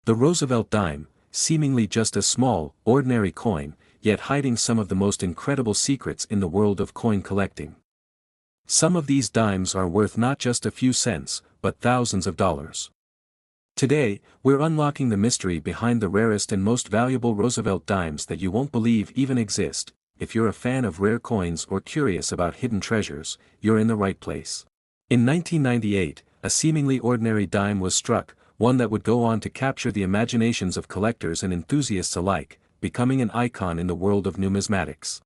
The Roosevelt dime, seemingly just a small, ordinary coin, yet hiding some of the most incredible secrets in the world of coin collecting. Some of these dimes are worth not just a few cents, but thousands of dollars. Today, we're unlocking the mystery behind the rarest and most valuable Roosevelt dimes that you won't believe even exist. If you're a fan of rare coins or curious about hidden treasures, you're in the right place. In 1998, a seemingly ordinary dime was struck, one that would go on to capture the imaginations of collectors and enthusiasts alike, becoming an icon in the world of numismatics.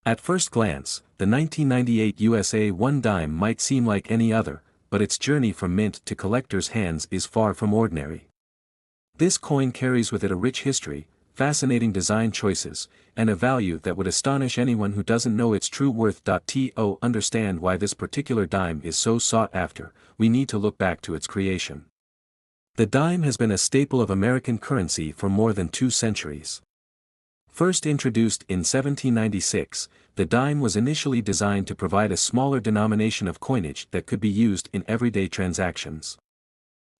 At first glance, the 1998 USA 1 dime might seem like any other, but its journey from mint to collectors' hands is far from ordinary. This coin carries with it a rich history, fascinating design choices, and a value that would astonish anyone who doesn't know its true worth. To understand why this particular dime is so sought after, we need to look back to its creation. The dime has been a staple of American currency for more than 2 centuries. First introduced in 1796, the dime was initially designed to provide a smaller denomination of coinage that could be used in everyday transactions.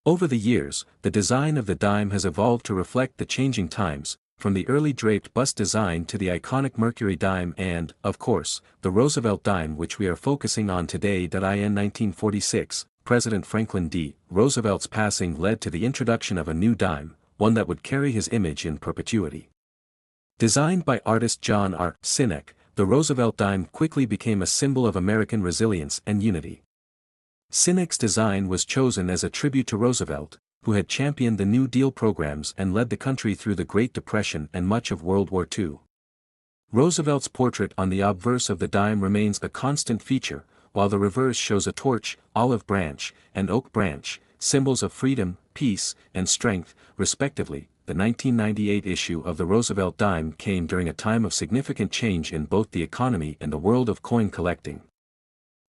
Over the years, the design of the dime has evolved to reflect the changing times, from the early draped bust design to the iconic Mercury dime and, of course, the Roosevelt dime which we are focusing on today. In 1946, President Franklin D. Roosevelt's passing led to the introduction of a new dime, one that would carry his image in perpetuity. Designed by artist John R. Sinnock, the Roosevelt dime quickly became a symbol of American resilience and unity. Sinnock's design was chosen as a tribute to Roosevelt, who had championed the New Deal programs and led the country through the Great Depression and much of World War II. Roosevelt's portrait on the obverse of the dime remains a constant feature, while the reverse shows a torch, olive branch, and oak branch, symbols of freedom, peace, and strength, respectively. The 1998 issue of the Roosevelt dime came during a time of significant change in both the economy and the world of coin collecting.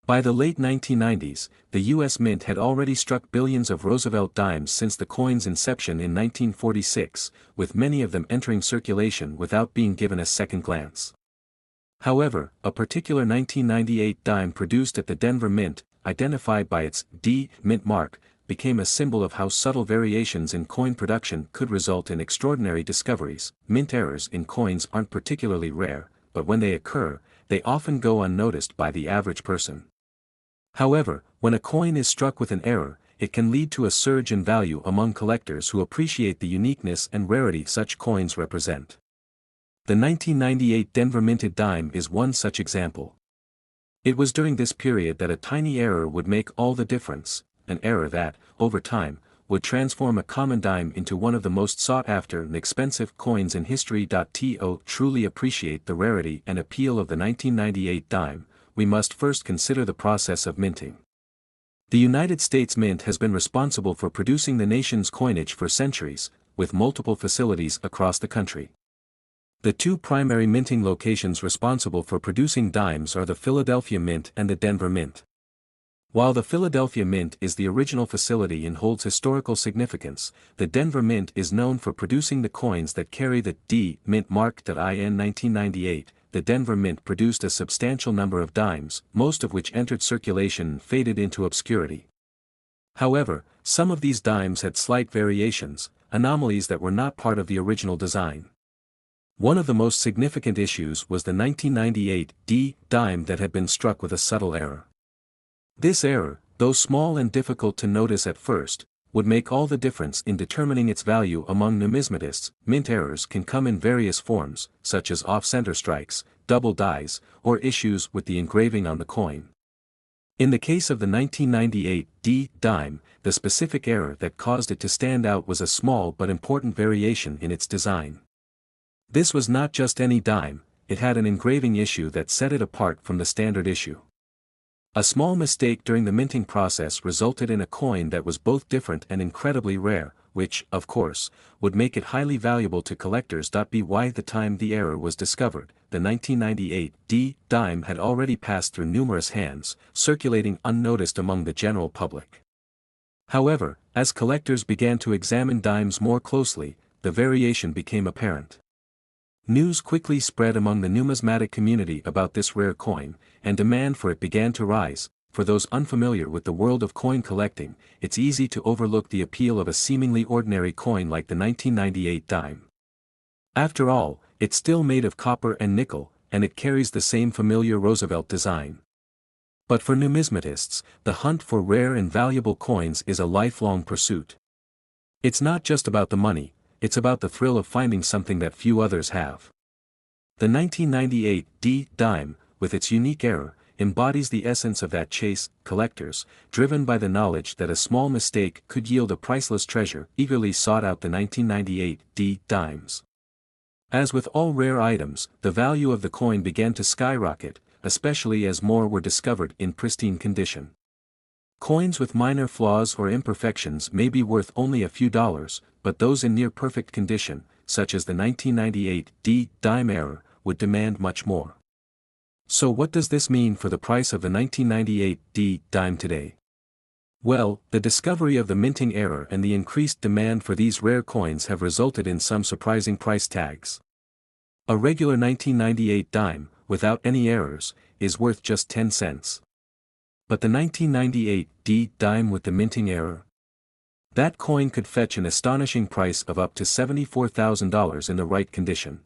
By the late 1990s, the U.S. Mint had already struck billions of Roosevelt dimes since the coin's inception in 1946, with many of them entering circulation without being given a second glance. However, a particular 1998 dime produced at the Denver Mint, identified by its D Mint mark, became a symbol of how subtle variations in coin production could result in extraordinary discoveries. Mint errors in coins aren't particularly rare, but when they occur, they often go unnoticed by the average person. However, when a coin is struck with an error, it can lead to a surge in value among collectors who appreciate the uniqueness and rarity such coins represent. The 1998 Denver minted dime is one such example. It was during this period that a tiny error would make all the difference, an error that, over time, would transform a common dime into one of the most sought-after and expensive coins in history. To truly appreciate the rarity and appeal of the 1998 dime, we must first consider the process of minting. The United States Mint has been responsible for producing the nation's coinage for centuries, with multiple facilities across the country. The 2 primary minting locations responsible for producing dimes are the Philadelphia Mint and the Denver Mint. While the Philadelphia Mint is the original facility and holds historical significance, the Denver Mint is known for producing the coins that carry the D Mint mark. In 1998, the Denver Mint produced a substantial number of dimes, most of which entered circulation and faded into obscurity. However, some of these dimes had slight variations, anomalies that were not part of the original design. One of the most significant issues was the 1998 D dime that had been struck with a subtle error. This error, though small and difficult to notice at first, would make all the difference in determining its value among numismatists. Mint errors can come in various forms, such as off-center strikes, double dies, or issues with the engraving on the coin. In the case of the 1998 D dime, the specific error that caused it to stand out was a small but important variation in its design. This was not just any dime, it had an engraving issue that set it apart from the standard issue. A small mistake during the minting process resulted in a coin that was both different and incredibly rare, which, of course, would make it highly valuable to collectors. By the time the error was discovered, the 1998 D dime had already passed through numerous hands, circulating unnoticed among the general public. However, as collectors began to examine dimes more closely, the variation became apparent. News quickly spread among the numismatic community about this rare coin, and demand for it began to rise, for those unfamiliar with the world of coin collecting, it's easy to overlook the appeal of a seemingly ordinary coin like the 1998 dime. After all, it's still made of copper and nickel, and it carries the same familiar Roosevelt design. But for numismatists, the hunt for rare and valuable coins is a lifelong pursuit. It's not just about the money, it's about the thrill of finding something that few others have. The 1998 D dime, with its unique error, embodies the essence of that chase. Collectors, driven by the knowledge that a small mistake could yield a priceless treasure, eagerly sought out the 1998 D dimes. As with all rare items, the value of the coin began to skyrocket, especially as more were discovered in pristine condition. Coins with minor flaws or imperfections may be worth only a few dollars, but those in near-perfect condition, such as the 1998 D dime error, would demand much more. So what does this mean for the price of the 1998 D dime today? Well, the discovery of the minting error and the increased demand for these rare coins have resulted in some surprising price tags. A regular 1998 dime, without any errors, is worth just 10 cents. But the 1998 D dime with the minting error? That coin could fetch an astonishing price of up to $74,000 in the right condition.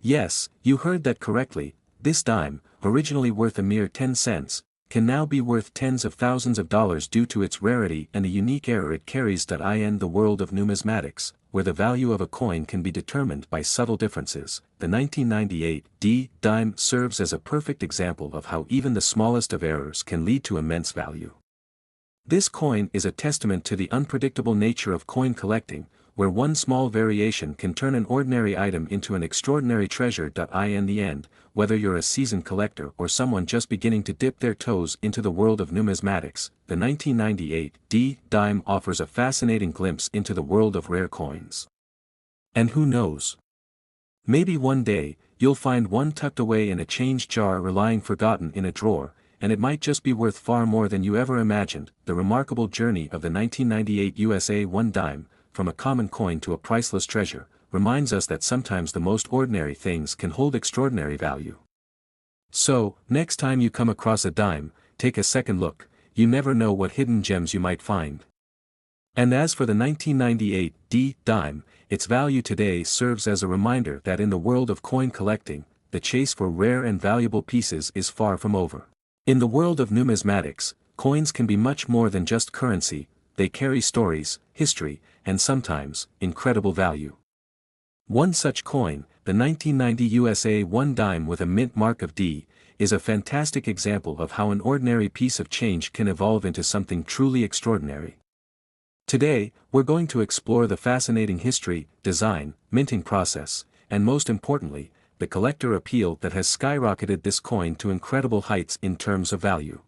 Yes, you heard that correctly, this dime, originally worth a mere 10 cents, can now be worth tens of thousands of dollars due to its rarity and the unique error it carries. In the world of numismatics, where the value of a coin can be determined by subtle differences, the 1998 D dime serves as a perfect example of how even the smallest of errors can lead to immense value. This coin is a testament to the unpredictable nature of coin collecting, where one small variation can turn an ordinary item into an extraordinary treasure. In the end, whether you're a seasoned collector or someone just beginning to dip their toes into the world of numismatics, the 1998 D dime offers a fascinating glimpse into the world of rare coins. And who knows? Maybe one day, you'll find one tucked away in a change jar or lying forgotten in a drawer, and it might just be worth far more than you ever imagined. The remarkable journey of the 1998 USA 1 dime, from a common coin to a priceless treasure, reminds us that sometimes the most ordinary things can hold extraordinary value. So, next time you come across a dime, take a second look, you never know what hidden gems you might find. And as for the 1998 D dime, its value today serves as a reminder that in the world of coin collecting, the chase for rare and valuable pieces is far from over. In the world of numismatics, coins can be much more than just currency, they carry stories, history, and sometimes, incredible value. One such coin, the 1990 USA 1 dime with a mint mark of D, is a fantastic example of how an ordinary piece of change can evolve into something truly extraordinary. Today, we're going to explore the fascinating history, design, minting process, and most importantly, the collector appeal that has skyrocketed this coin to incredible heights in terms of value.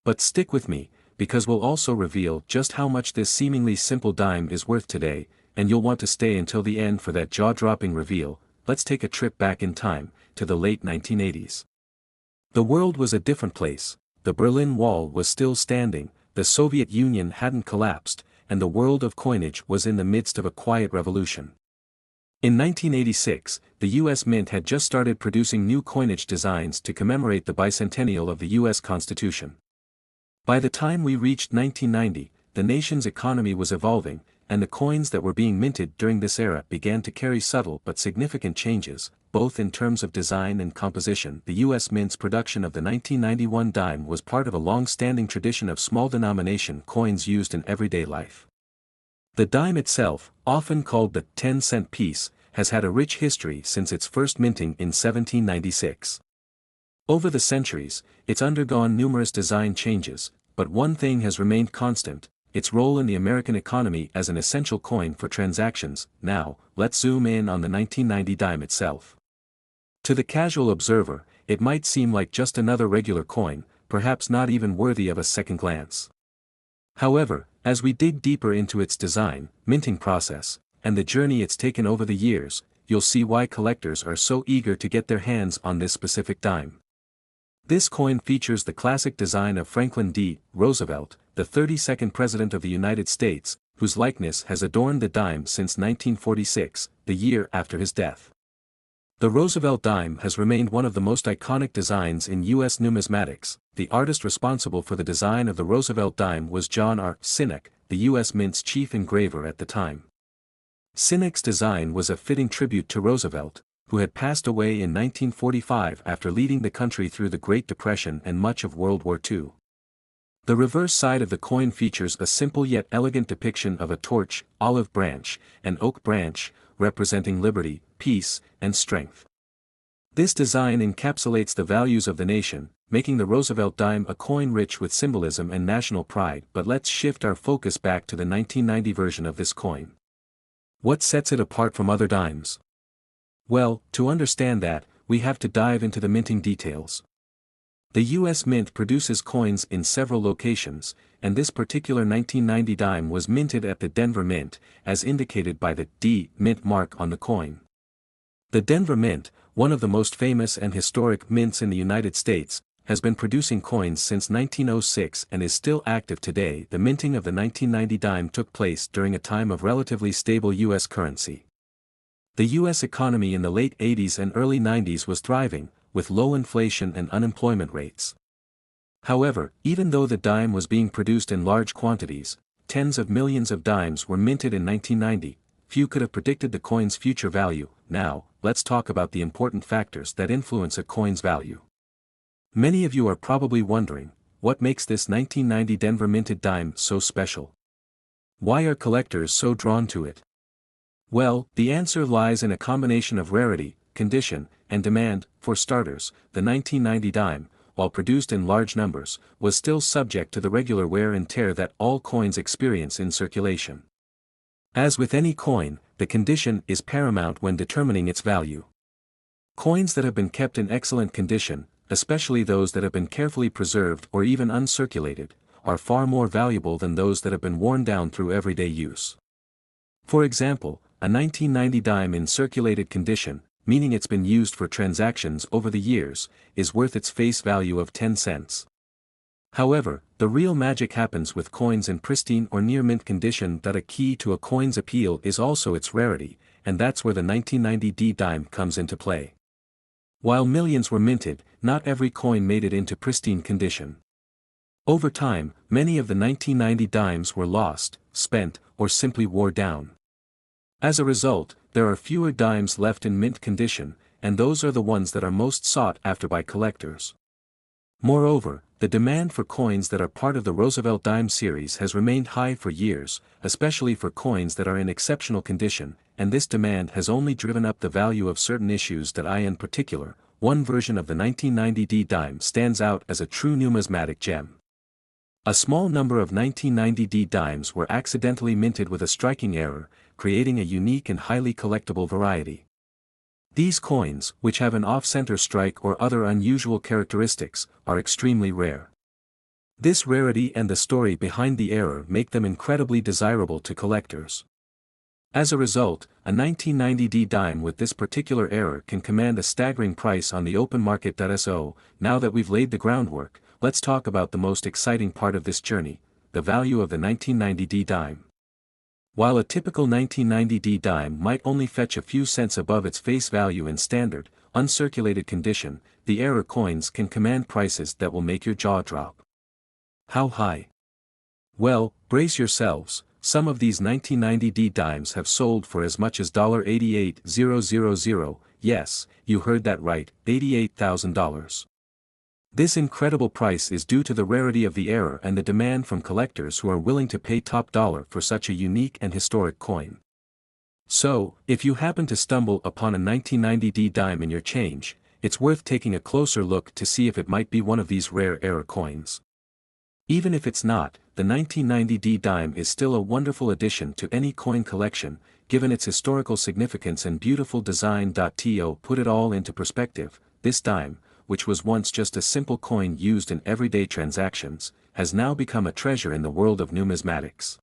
But stick with me, because we'll also reveal just how much this seemingly simple dime is worth today, and you'll want to stay until the end for that jaw-dropping reveal. Let's take a trip back in time, to the late 1980s. The world was a different place, the Berlin Wall was still standing, the Soviet Union hadn't collapsed, and the world of coinage was in the midst of a quiet revolution. In 1986, the U.S. Mint had just started producing new coinage designs to commemorate the bicentennial of the U.S. Constitution. By the time we reached 1990, the nation's economy was evolving, and the coins that were being minted during this era began to carry subtle but significant changes, both in terms of design and composition. The U.S. Mint's production of the 1991 dime was part of a long-standing tradition of small-denomination coins used in everyday life. The dime itself, often called the 10-cent piece, has had a rich history since its first minting in 1796. Over the centuries, it's undergone numerous design changes, but one thing has remained constant: its role in the American economy as an essential coin for transactions. Now, let's zoom in on the 1990 dime itself. To the casual observer, it might seem like just another regular coin, perhaps not even worthy of a second glance. However, as we dig deeper into its design, minting process, and the journey it's taken over the years, you'll see why collectors are so eager to get their hands on this specific dime. This coin features the classic design of Franklin D. Roosevelt, the 32nd President of the United States, whose likeness has adorned the dime since 1946, the year after his death. The Roosevelt dime has remained one of the most iconic designs in U.S. numismatics. The artist responsible for the design of the Roosevelt dime was John R. Sinnock, the U.S. Mint's chief engraver at the time. Sinnock's design was a fitting tribute to Roosevelt, who had passed away in 1945 after leading the country through the Great Depression and much of World War II. The reverse side of the coin features a simple yet elegant depiction of a torch, olive branch, and oak branch, representing liberty, peace, and strength. This design encapsulates the values of the nation, making the Roosevelt dime a coin rich with symbolism and national pride. But let's shift our focus back to the 1990 version of this coin. What sets it apart from other dimes? Well, to understand that, we have to dive into the minting details. The U.S. Mint produces coins in several locations, and this particular 1990 dime was minted at the Denver Mint, as indicated by the D Mint mark on the coin. The Denver Mint, one of the most famous and historic mints in the United States, has been producing coins since 1906 and is still active today. The minting of the 1990 dime took place during a time of relatively stable U.S. currency. The U.S. economy in the late 80s and early 90s was thriving, with low inflation and unemployment rates. However, even though the dime was being produced in large quantities, tens of millions of dimes were minted in 1990, few could have predicted the coin's future value. Now, let's talk about the important factors that influence a coin's value. Many of you are probably wondering, what makes this 1990 Denver minted dime so special? Why are collectors so drawn to it? Well, the answer lies in a combination of rarity, condition, and demand. For starters, the 1990 dime, while produced in large numbers, was still subject to the regular wear and tear that all coins experience in circulation. As with any coin, the condition is paramount when determining its value. Coins that have been kept in excellent condition, especially those that have been carefully preserved or even uncirculated, are far more valuable than those that have been worn down through everyday use. For example, a 1990 dime in circulated condition, meaning it's been used for transactions over the years, is worth its face value of 10 cents. However, the real magic happens with coins in pristine or near mint condition. That a key to a coin's appeal is also its rarity, and that's where the 1990 D dime comes into play. While millions were minted, not every coin made it into pristine condition. Over time, many of the 1990 dimes were lost, spent, or simply wore down. As a result, there are fewer dimes left in mint condition, and those are the ones that are most sought after by collectors. Moreover, the demand for coins that are part of the Roosevelt dime series has remained high for years, especially for coins that are in exceptional condition, and this demand has only driven up the value of certain issues. That in particular, one version of the 1990 D dime stands out as a true numismatic gem. A small number of 1990 D dimes were accidentally minted with a striking error, creating a unique and highly collectible variety. These coins, which have an off-center strike or other unusual characteristics, are extremely rare. This rarity and the story behind the error make them incredibly desirable to collectors. As a result, a 1990 D dime with this particular error can command a staggering price on the open market. So, now that we've laid the groundwork, let's talk about the most exciting part of this journey, the value of the 1990 D dime. While a typical 1990 D dime might only fetch a few cents above its face value in standard, uncirculated condition, the error coins can command prices that will make your jaw drop. How high? Well, brace yourselves, some of these 1990 D dimes have sold for as much as $88,000, yes, you heard that right, $88,000. This incredible price is due to the rarity of the error and the demand from collectors who are willing to pay top dollar for such a unique and historic coin. So, if you happen to stumble upon a 1990 D dime in your change, it's worth taking a closer look to see if it might be one of these rare error coins. Even if it's not, the 1990 D dime is still a wonderful addition to any coin collection, given its historical significance and beautiful design. To put it all into perspective, this dime, which was once just a simple coin used in everyday transactions, has now become a treasure in the world of numismatics.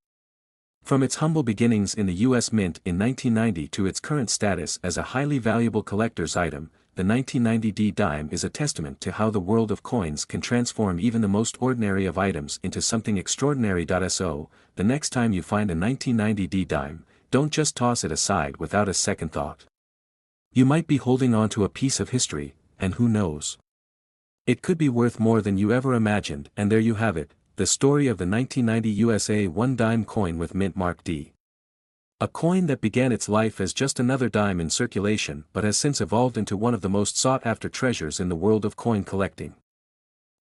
From its humble beginnings in the U.S. Mint in 1990 to its current status as a highly valuable collector's item, the 1990 D dime is a testament to how the world of coins can transform even the most ordinary of items into something extraordinary. So, the next time you find a 1990 D dime, don't just toss it aside without a second thought. You might be holding on to a piece of history, and who knows? It could be worth more than you ever imagined, and there you have it, the story of the 1990 USA 1-dime coin with mint mark D. A coin that began its life as just another dime in circulation but has since evolved into one of the most sought-after treasures in the world of coin collecting.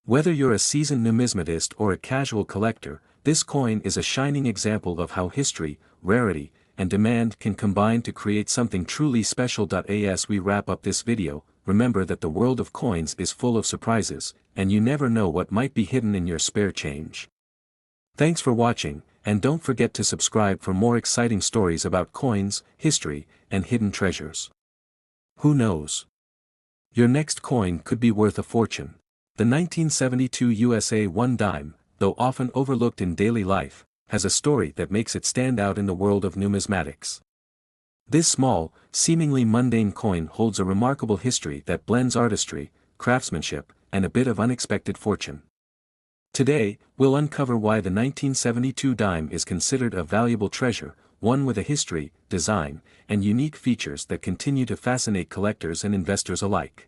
Whether you're a seasoned numismatist or a casual collector, this coin is a shining example of how history, rarity, and demand can combine to create something truly special. As we wrap up this video, remember that the world of coins is full of surprises, and you never know what might be hidden in your spare change. Thanks for watching, and don't forget to subscribe for more exciting stories about coins, history, and hidden treasures. Who knows? Your next coin could be worth a fortune. The 1972 USA 1-dime, though often overlooked in daily life, has a story that makes it stand out in the world of numismatics. This small, seemingly mundane coin holds a remarkable history that blends artistry, craftsmanship, and a bit of unexpected fortune. Today, we'll uncover why the 1972 dime is considered a valuable treasure, one with a history, design, and unique features that continue to fascinate collectors and investors alike.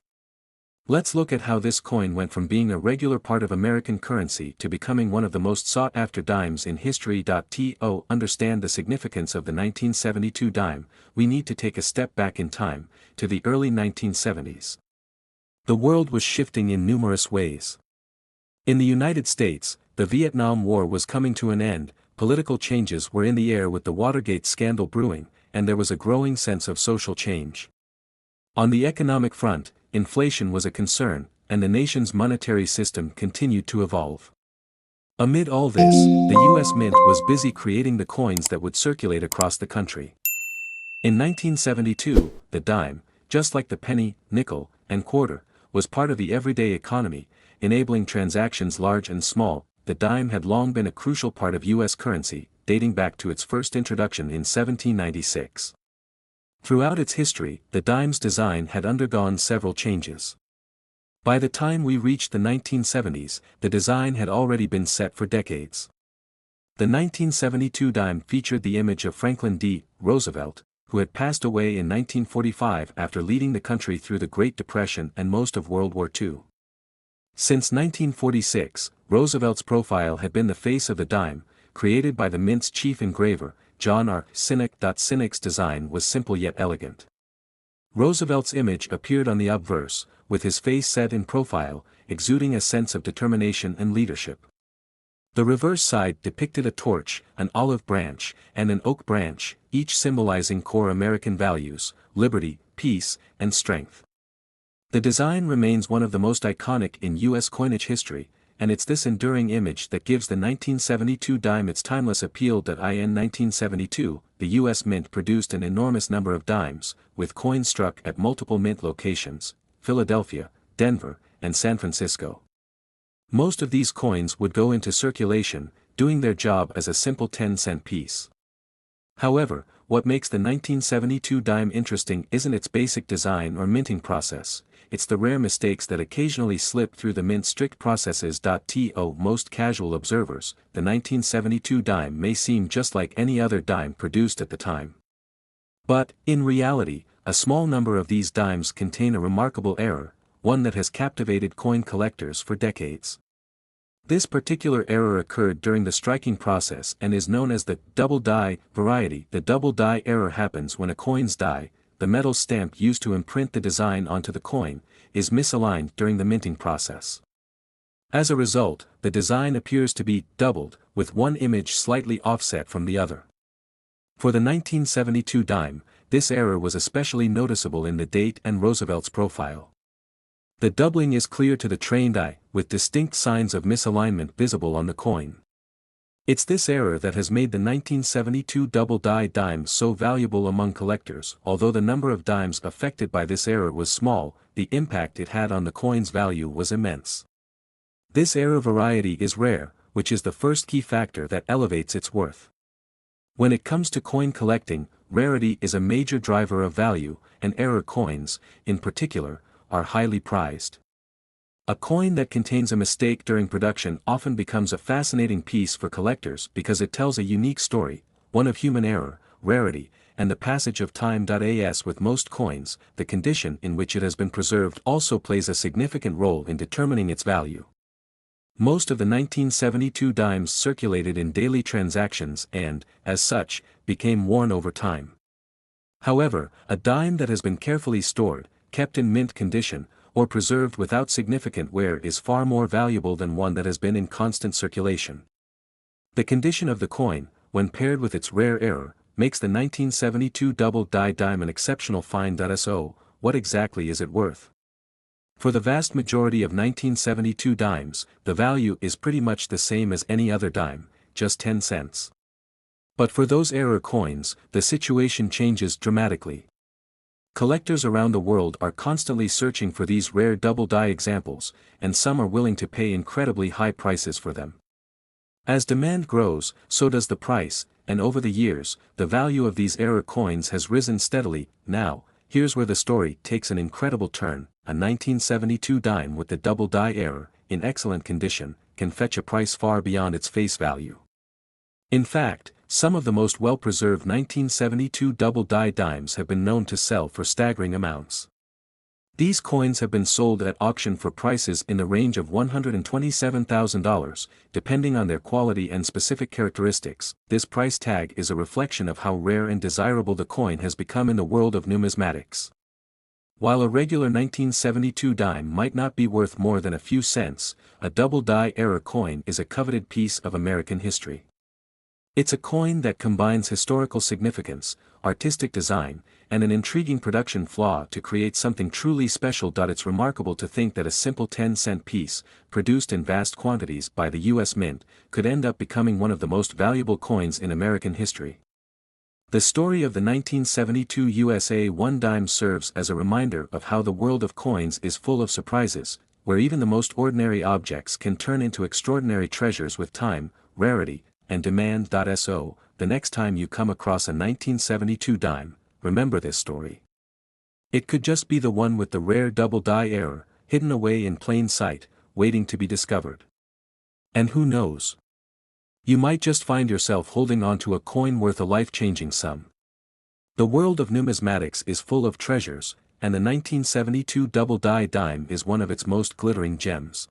Let's look at how this coin went from being a regular part of American currency to becoming one of the most sought-after dimes in history. To understand the significance of the 1972 dime, we need to take a step back in time, to the early 1970s. The world was shifting in numerous ways. In the United States, the Vietnam War was coming to an end, political changes were in the air with the Watergate scandal brewing, and there was a growing sense of social change. On the economic front, inflation was a concern, and the nation's monetary system continued to evolve. Amid all this, the U.S. Mint was busy creating the coins that would circulate across the country. In 1972, the dime, just like the penny, nickel, and quarter, was part of the everyday economy, enabling transactions large and small. The dime had long been a crucial part of U.S. currency, dating back to its first introduction in 1796. Throughout its history, the dime's design had undergone several changes. By the time we reached the 1970s, the design had already been set for decades. The 1972 dime featured the image of Franklin D. Roosevelt, who had passed away in 1945 after leading the country through the Great Depression and most of World War II. Since 1946, Roosevelt's profile had been the face of the dime, created by the Mint's chief engraver, John R. Sinnock. Sinnock's design was simple yet elegant. Roosevelt's image appeared on the obverse, with his face set in profile, exuding a sense of determination and leadership. The reverse side depicted a torch, an olive branch, and an oak branch, each symbolizing core American values, liberty, peace, and strength. The design remains one of the most iconic in U.S. coinage history, and it's this enduring image that gives the 1972 dime its timeless appeal. In 1972, the U.S. Mint produced an enormous number of dimes, with coins struck at multiple mint locations, Philadelphia, Denver, and San Francisco. Most of these coins would go into circulation, doing their job as a simple 10-cent piece. However, what makes the 1972 dime interesting isn't its basic design or minting process, it's the rare mistakes that occasionally slip through the Mint's strict processes. To most casual observers, the 1972 dime may seem just like any other dime produced at the time. But, in reality, a small number of these dimes contain a remarkable error, one that has captivated coin collectors for decades. This particular error occurred during the striking process and is known as the double die variety. The double die error happens when a coin's die, the metal stamp used to imprint the design onto the coin, is misaligned during the minting process. As a result, the design appears to be doubled, with one image slightly offset from the other. For the 1972 dime, this error was especially noticeable in the date and Roosevelt's profile. The doubling is clear to the trained eye, with distinct signs of misalignment visible on the coin. It's this error that has made the 1972 double die dime so valuable among collectors. Although the number of dimes affected by this error was small, the impact it had on the coin's value was immense. This error variety is rare, which is the first key factor that elevates its worth. When it comes to coin collecting, rarity is a major driver of value, and error coins, in particular, are highly prized. A coin that contains a mistake during production often becomes a fascinating piece for collectors because it tells a unique story, one of human error, rarity, and the passage of time. As with most coins, the condition in which it has been preserved also plays a significant role in determining its value. Most of the 1972 dimes circulated in daily transactions and, as such, became worn over time. However, a dime that has been carefully stored, kept in mint condition, or preserved without significant wear is far more valuable than one that has been in constant circulation. The condition of the coin, when paired with its rare error, makes the 1972 double-die dime an exceptional find. So, what exactly is it worth? For the vast majority of 1972 dimes, the value is pretty much the same as any other dime, just 10 cents. But for those error coins, the situation changes dramatically. Collectors around the world are constantly searching for these rare double-die examples, and some are willing to pay incredibly high prices for them. As demand grows, so does the price, and over the years, the value of these error coins has risen steadily. Now, here's where the story takes an incredible turn. A 1972 dime with the double-die error, in excellent condition, can fetch a price far beyond its face value. In fact, some of the most well-preserved 1972 double-die dimes have been known to sell for staggering amounts. These coins have been sold at auction for prices in the range of $127,000, depending on their quality and specific characteristics. This price tag is a reflection of how rare and desirable the coin has become in the world of numismatics. While a regular 1972 dime might not be worth more than a few cents, a double-die error coin is a coveted piece of American history. It's a coin that combines historical significance, artistic design, and an intriguing production flaw to create something truly special. It's remarkable to think that a simple 10-cent piece, produced in vast quantities by the U.S. Mint, could end up becoming one of the most valuable coins in American history. The story of the 1972 USA 1 dime serves as a reminder of how the world of coins is full of surprises, where even the most ordinary objects can turn into extraordinary treasures with time, rarity, and demand. So, the next time you come across a 1972 dime, remember this story. It could just be the one with the rare double-die error, hidden away in plain sight, waiting to be discovered. And who knows? You might just find yourself holding on to a coin worth a life-changing sum. The world of numismatics is full of treasures, and the 1972 double-die dime is one of its most glittering gems.